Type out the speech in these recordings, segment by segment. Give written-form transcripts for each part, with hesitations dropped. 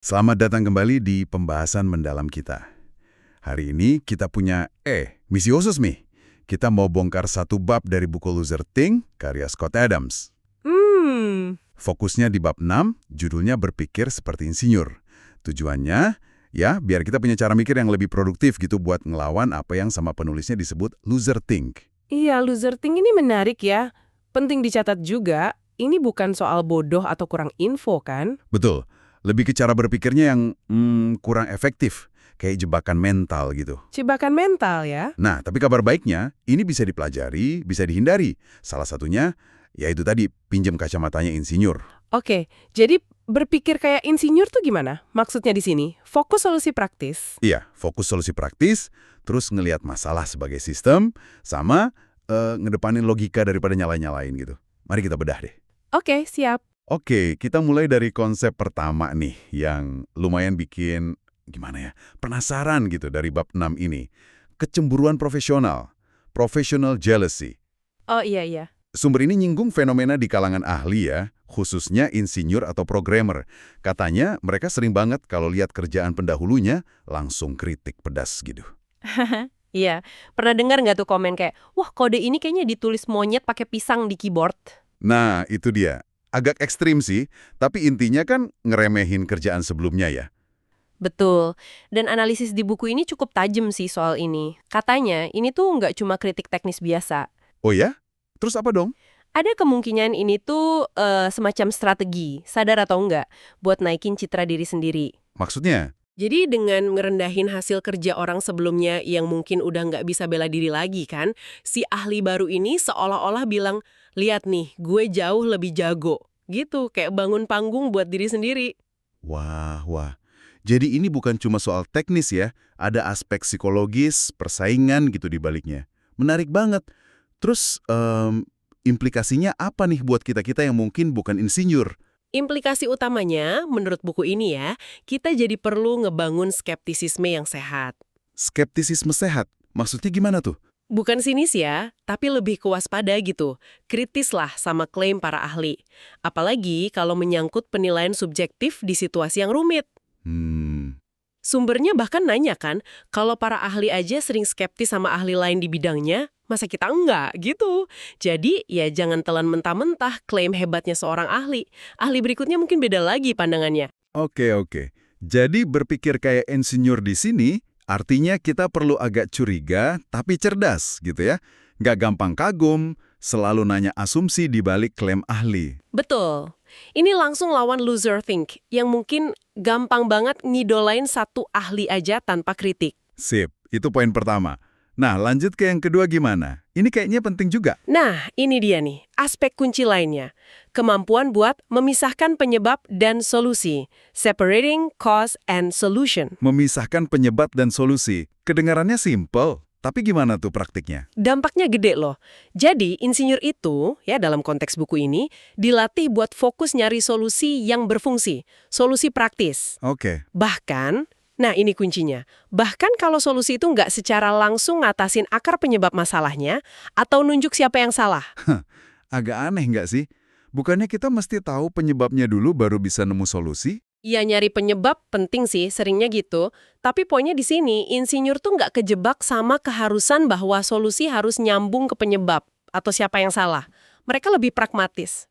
Selamat datang kembali di pembahasan mendalam kita. Hari ini kita punya misi khusus nih. Kita mau bongkar satu bab dari buku Loser Think, karya Scott Adams. Fokusnya di bab 6, judulnya Berpikir Seperti Insinyur. Tujuannya, ya biar kita punya cara mikir yang lebih produktif gitu buat ngelawan apa yang sama penulisnya disebut Loser Think. Iya, loser think ini menarik ya. Penting dicatat juga, ini bukan soal bodoh atau kurang info kan? Betul, lebih ke cara berpikirnya yang kurang efektif, kayak jebakan mental gitu. Jebakan mental ya. Nah, tapi kabar baiknya, ini bisa dipelajari, bisa dihindari. Salah satunya, yaitu tadi, pinjam kacamatanya insinyur. Oke, jadi berpikir kayak insinyur tuh gimana? Maksudnya di sini, fokus solusi praktis. Iya, fokus solusi praktis, terus ngelihat masalah sebagai sistem, sama ngedepanin logika daripada nyalain-nyalain gitu. Mari kita bedah deh. Oke, siap. Oke, kita mulai dari konsep pertama nih, yang lumayan bikin, gimana ya, penasaran gitu dari bab 6 ini. Kecemburuan profesional, professional jealousy. Oh iya. Sumber ini nyinggung fenomena di kalangan ahli ya, khususnya insinyur atau programmer. Katanya mereka sering banget kalau lihat kerjaan pendahulunya, langsung kritik pedas gitu. Iya, pernah dengar nggak tuh komen kayak, wah kode ini kayaknya ditulis monyet pakai pisang di keyboard? Nah, itu dia. Agak ekstrim sih, tapi intinya kan ngeremehin kerjaan sebelumnya ya. Betul, dan analisis di buku ini cukup tajam sih soal ini. Katanya, ini tuh nggak cuma kritik teknis biasa. Oh ya? Terus apa dong? Ada kemungkinan ini tuh semacam strategi, sadar atau enggak, buat naikin citra diri sendiri. Maksudnya? Jadi dengan ngerendahin hasil kerja orang sebelumnya yang mungkin udah nggak bisa bela diri lagi kan, si ahli baru ini seolah-olah bilang, lihat nih, gue jauh lebih jago. Gitu, kayak bangun panggung buat diri sendiri. Wah. Jadi ini bukan cuma soal teknis ya, ada aspek psikologis, persaingan gitu di baliknya. Menarik banget. Terus, implikasinya apa nih buat kita-kita yang mungkin bukan insinyur? Implikasi utamanya, menurut buku ini ya, kita jadi perlu ngebangun skeptisisme yang sehat. Skeptisisme sehat. Maksudnya gimana tuh? Bukan sinis ya, tapi lebih kewaspada gitu. Kritislah sama klaim para ahli. Apalagi kalau menyangkut penilaian subjektif di situasi yang rumit. Sumbernya bahkan nanya kan, kalau para ahli aja sering skeptis sama ahli lain di bidangnya, masa kita enggak gitu. Jadi ya jangan telan mentah-mentah klaim hebatnya seorang ahli. Ahli berikutnya mungkin beda lagi pandangannya. Oke. Jadi berpikir kayak insinyur di sini, artinya kita perlu agak curiga, tapi cerdas gitu ya. Nggak gampang kagum, selalu nanya asumsi di balik klaim ahli. Betul. Ini langsung lawan loser think, yang mungkin gampang banget ngidolain satu ahli aja tanpa kritik. Sip, itu poin pertama. Nah, lanjut ke yang kedua gimana? Ini kayaknya penting juga. Nah, ini dia nih, aspek kunci lainnya. Kemampuan buat memisahkan penyebab dan solusi. Separating cause and solution. Memisahkan penyebab dan solusi. Kedengarannya simple, tapi gimana tuh praktiknya? Dampaknya gede loh. Jadi, insinyur itu, ya dalam konteks buku ini, dilatih buat fokus nyari solusi yang berfungsi. Solusi praktis. Oke. Bahkan, nah ini kuncinya, bahkan kalau solusi itu nggak secara langsung ngatasin akar penyebab masalahnya, atau nunjuk siapa yang salah. Agak aneh nggak sih? Bukannya kita mesti tahu penyebabnya dulu baru bisa nemu solusi? Ya nyari penyebab penting sih, seringnya gitu. Tapi poinnya di sini, insinyur tuh nggak kejebak sama keharusan bahwa solusi harus nyambung ke penyebab atau siapa yang salah. Mereka lebih pragmatis.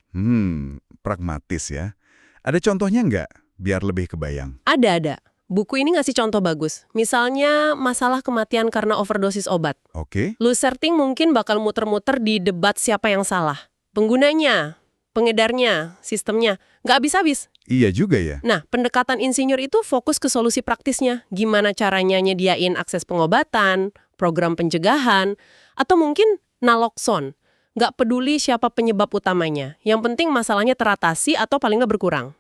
Pragmatis ya. Ada contohnya nggak? Biar lebih kebayang. Ada. Buku ini ngasih contoh bagus. Misalnya masalah kematian karena overdosis obat. Oke. Loser think mungkin bakal muter-muter di debat siapa yang salah. Penggunanya, pengedarnya, sistemnya. Nggak habis-habis. Iya juga ya. Nah, pendekatan insinyur itu fokus ke solusi praktisnya. Gimana caranya nyediain akses pengobatan, program pencegahan, atau mungkin naloxon. Nggak peduli siapa penyebab utamanya. Yang penting masalahnya teratasi atau paling nggak berkurang.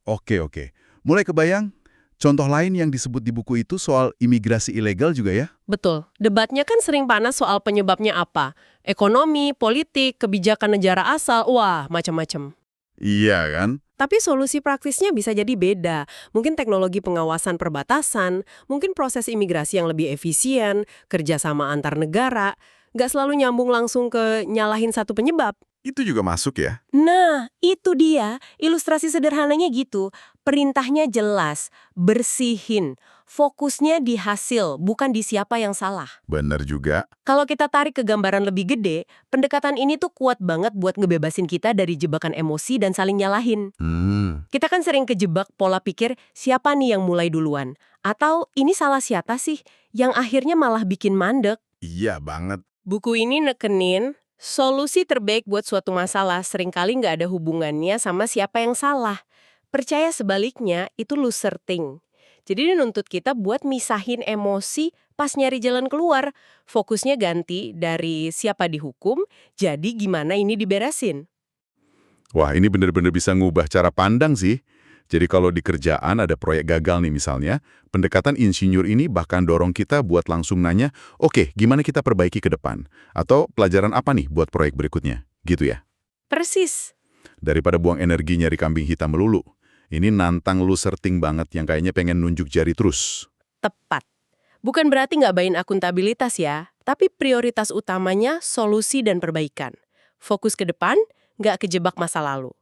Oke. Mulai kebayang? Contoh lain yang disebut di buku itu soal imigrasi ilegal juga ya? Betul. Debatnya kan sering panas soal penyebabnya apa. Ekonomi, politik, kebijakan negara asal, wah macam-macam. Iya kan? Tapi solusi praktisnya bisa jadi beda. Mungkin teknologi pengawasan perbatasan, mungkin proses imigrasi yang lebih efisien, kerjasama antar negara. Nggak selalu nyambung langsung ke nyalahin satu penyebab. Itu juga masuk ya? Nah, itu dia. Ilustrasi sederhananya gitu. Perintahnya jelas, bersihin. Fokusnya di hasil, bukan di siapa yang salah. Bener juga. Kalau kita tarik ke gambaran lebih gede, pendekatan ini tuh kuat banget buat ngebebasin kita dari jebakan emosi dan saling nyalahin. Kita kan sering kejebak pola pikir siapa nih yang mulai duluan. Atau ini salah siapa sih yang akhirnya malah bikin mandek. Iya banget. Buku ini nekenin, solusi terbaik buat suatu masalah seringkali nggak ada hubungannya sama siapa yang salah. Percaya sebaliknya, itu loser thing. Jadi dia nuntut kita buat misahin emosi pas nyari jalan keluar. Fokusnya ganti dari siapa dihukum, jadi gimana ini diberesin. Wah, ini bener-bener bisa ngubah cara pandang sih. Jadi kalau di kerjaan ada proyek gagal nih misalnya, pendekatan insinyur ini bahkan dorong kita buat langsung nanya, oke, gimana kita perbaiki ke depan? Atau pelajaran apa nih buat proyek berikutnya? Gitu ya. Persis. Daripada buang energi nyari kambing hitam melulu. Ini nantang loser thing banget yang kayaknya pengen nunjuk jari terus. Tepat. Bukan berarti nggak bayin akuntabilitas ya, tapi prioritas utamanya solusi dan perbaikan. Fokus ke depan, nggak kejebak masa lalu.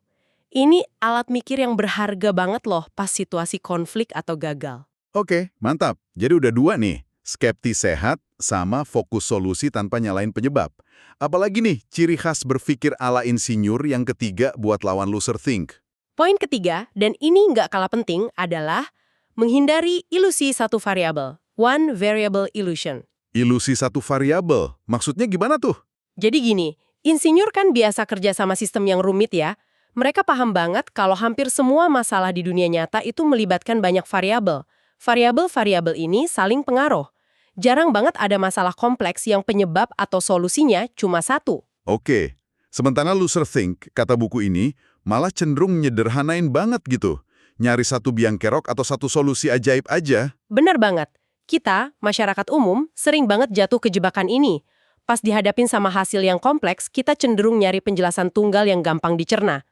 Ini alat mikir yang berharga banget loh pas situasi konflik atau gagal. Oke, mantap. Jadi udah dua nih, skeptis sehat sama fokus solusi tanpa nyalain penyebab. Apalagi nih, ciri khas berpikir ala insinyur yang ketiga buat lawan loser think. Poin ketiga, dan ini nggak kalah penting, adalah menghindari ilusi satu variabel. One variable illusion. Ilusi satu variabel, maksudnya gimana tuh? Jadi gini, insinyur kan biasa kerja sama sistem yang rumit ya. Mereka paham banget kalau hampir semua masalah di dunia nyata itu melibatkan banyak variabel. Variabel-variabel ini saling pengaruh. Jarang banget ada masalah kompleks yang penyebab atau solusinya cuma satu. Oke, sementara loser think, kata buku ini, malah cenderung nyederhanain banget gitu. Nyari satu biang kerok atau satu solusi ajaib aja. Benar banget. Kita, masyarakat umum, sering banget jatuh ke jebakan ini. Pas dihadapin sama hasil yang kompleks, kita cenderung nyari penjelasan tunggal yang gampang dicerna.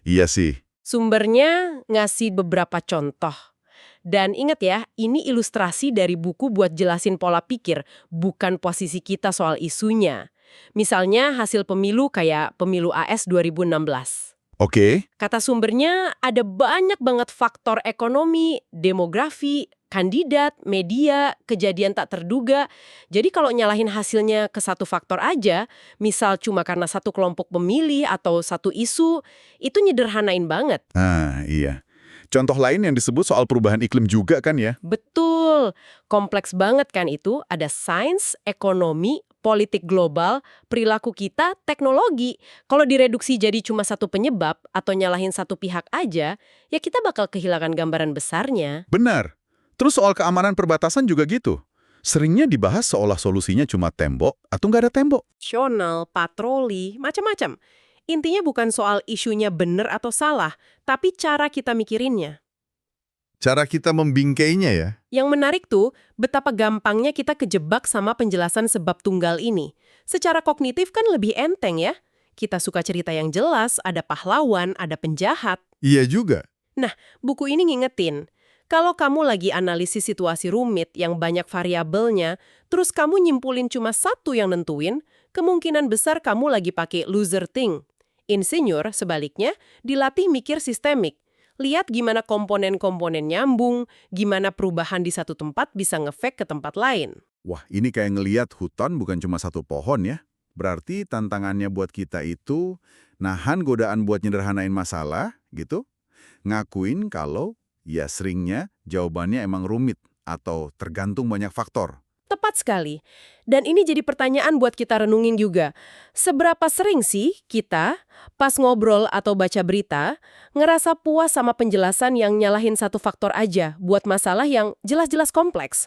Iya sih. Sumbernya ngasih beberapa contoh. Dan ingat ya, ini ilustrasi dari buku buat jelasin pola pikir, bukan posisi kita soal isunya. Misalnya hasil pemilu kayak pemilu AS 2016. Oke. Kata sumbernya ada banyak banget faktor ekonomi, demografi, kandidat, media, kejadian tak terduga. Jadi kalau nyalahin hasilnya ke satu faktor aja, misal cuma karena satu kelompok pemilih atau satu isu, itu nyederhanain banget. Iya. Contoh lain yang disebut soal perubahan iklim juga kan ya? Betul. Kompleks banget kan itu, ada sains, ekonomi, politik global, perilaku kita, teknologi. Kalau direduksi jadi cuma satu penyebab atau nyalahin satu pihak aja, ya kita bakal kehilangan gambaran besarnya. Benar. Terus soal keamanan perbatasan juga gitu. Seringnya dibahas seolah solusinya cuma tembok atau nggak ada tembok. Nasional, patroli, macam-macam. Intinya bukan soal isunya benar atau salah, tapi cara kita mikirinnya. Cara kita membingkainya ya. Yang menarik tuh, betapa gampangnya kita kejebak sama penjelasan sebab tunggal ini. Secara kognitif kan lebih enteng ya. Kita suka cerita yang jelas, ada pahlawan, ada penjahat. Iya juga. Nah, buku ini ngingetin, kalau kamu lagi analisis situasi rumit yang banyak variabelnya, terus kamu nyimpulin cuma satu yang nentuin, kemungkinan besar kamu lagi pakai loser thing. Insinyur, sebaliknya, dilatih mikir sistemik. Lihat gimana komponen-komponen nyambung, gimana perubahan di satu tempat bisa ngefek ke tempat lain. Wah, ini kayak ngeliat hutan bukan cuma satu pohon ya. Berarti tantangannya buat kita itu nahan godaan buat nyederhanain masalah, gitu. Ngakuin kalau ya seringnya jawabannya emang rumit atau tergantung banyak faktor. Tepat sekali. Dan ini jadi pertanyaan buat kita renungin juga. Seberapa sering sih kita, pas ngobrol atau baca berita, ngerasa puas sama penjelasan yang nyalahin satu faktor aja buat masalah yang jelas-jelas kompleks?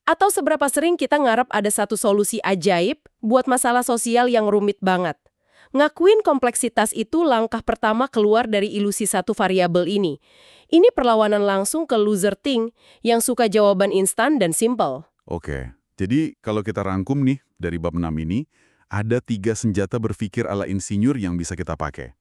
Atau seberapa sering kita ngarep ada satu solusi ajaib buat masalah sosial yang rumit banget? Ngakuin kompleksitas itu langkah pertama keluar dari ilusi satu variabel ini. Ini perlawanan langsung ke loser thing yang suka jawaban instan dan simple. Oke, jadi kalau kita rangkum nih dari bab 6 ini, ada 3 senjata berpikir ala insinyur yang bisa kita pakai.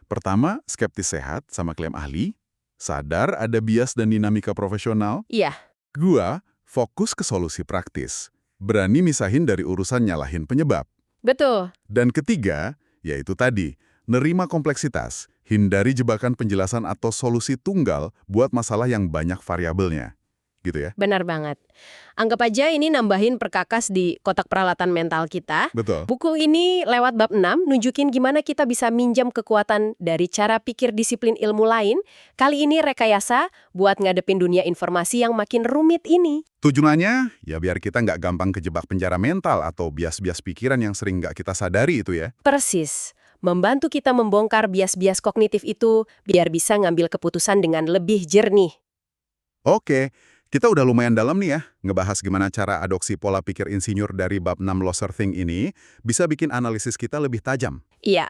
Pertama, skeptis sehat sama klaim ahli. Sadar ada bias dan dinamika profesional. Iya. Kedua, fokus ke solusi praktis. Berani misahin dari urusan nyalahin penyebab. Betul. Dan ketiga, Yaitu tadi, nerima kompleksitas, hindari jebakan penjelasan atau solusi tunggal buat masalah yang banyak variabelnya. Gitu ya? Benar banget. Anggap aja ini nambahin perkakas di kotak peralatan mental kita. Betul. Buku ini lewat bab 6 nunjukin gimana kita bisa minjam kekuatan dari cara pikir disiplin ilmu lain. Kali ini rekayasa buat ngadepin dunia informasi yang makin rumit ini. Tujuannya, ya biar kita nggak gampang kejebak penjara mental atau bias-bias pikiran yang sering nggak kita sadari itu ya. Persis. Membantu kita membongkar bias-bias kognitif itu biar bisa ngambil keputusan dengan lebih jernih. Oke, kita udah lumayan dalam nih ya, ngebahas gimana cara adopsi pola pikir insinyur dari bab 6 Loser Thing ini bisa bikin analisis kita lebih tajam. Iya,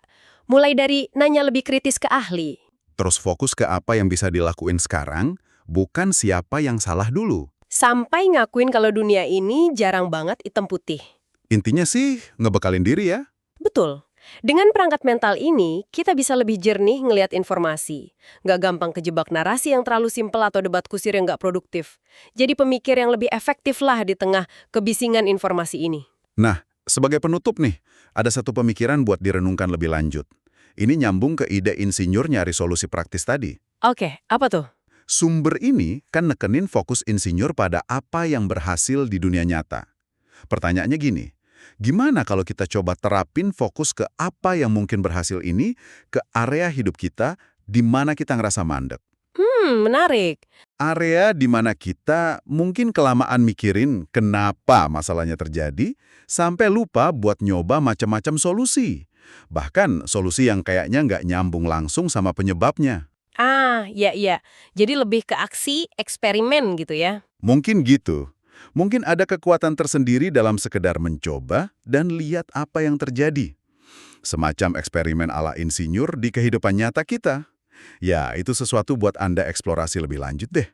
mulai dari nanya lebih kritis ke ahli. Terus fokus ke apa yang bisa dilakuin sekarang, bukan siapa yang salah dulu. Sampai ngakuin kalau dunia ini jarang banget hitam putih. Intinya sih, ngebekalin diri ya. Betul. Dengan perangkat mental ini, kita bisa lebih jernih ngelihat informasi. Nggak gampang kejebak narasi yang terlalu simpel atau debat kusir yang nggak produktif. Jadi pemikir yang lebih efektif lah di tengah kebisingan informasi ini. Nah, sebagai penutup nih, ada satu pemikiran buat direnungkan lebih lanjut. Ini nyambung ke ide insinyur nyari solusi praktis tadi. Oke, apa tuh? Sumber ini kan nekenin fokus insinyur pada apa yang berhasil di dunia nyata. Pertanyaannya gini, gimana kalau kita coba terapin fokus ke apa yang mungkin berhasil ini ke area hidup kita di mana kita ngerasa mandek? Menarik. Area di mana kita mungkin kelamaan mikirin kenapa masalahnya terjadi, sampai lupa buat nyoba macam-macam solusi. Bahkan solusi yang kayaknya nggak nyambung langsung sama penyebabnya. Iya. Jadi lebih ke aksi, eksperimen gitu ya. Mungkin gitu. Mungkin ada kekuatan tersendiri dalam sekedar mencoba dan lihat apa yang terjadi. Semacam eksperimen ala insinyur di kehidupan nyata kita. Ya, itu sesuatu buat Anda eksplorasi lebih lanjut deh.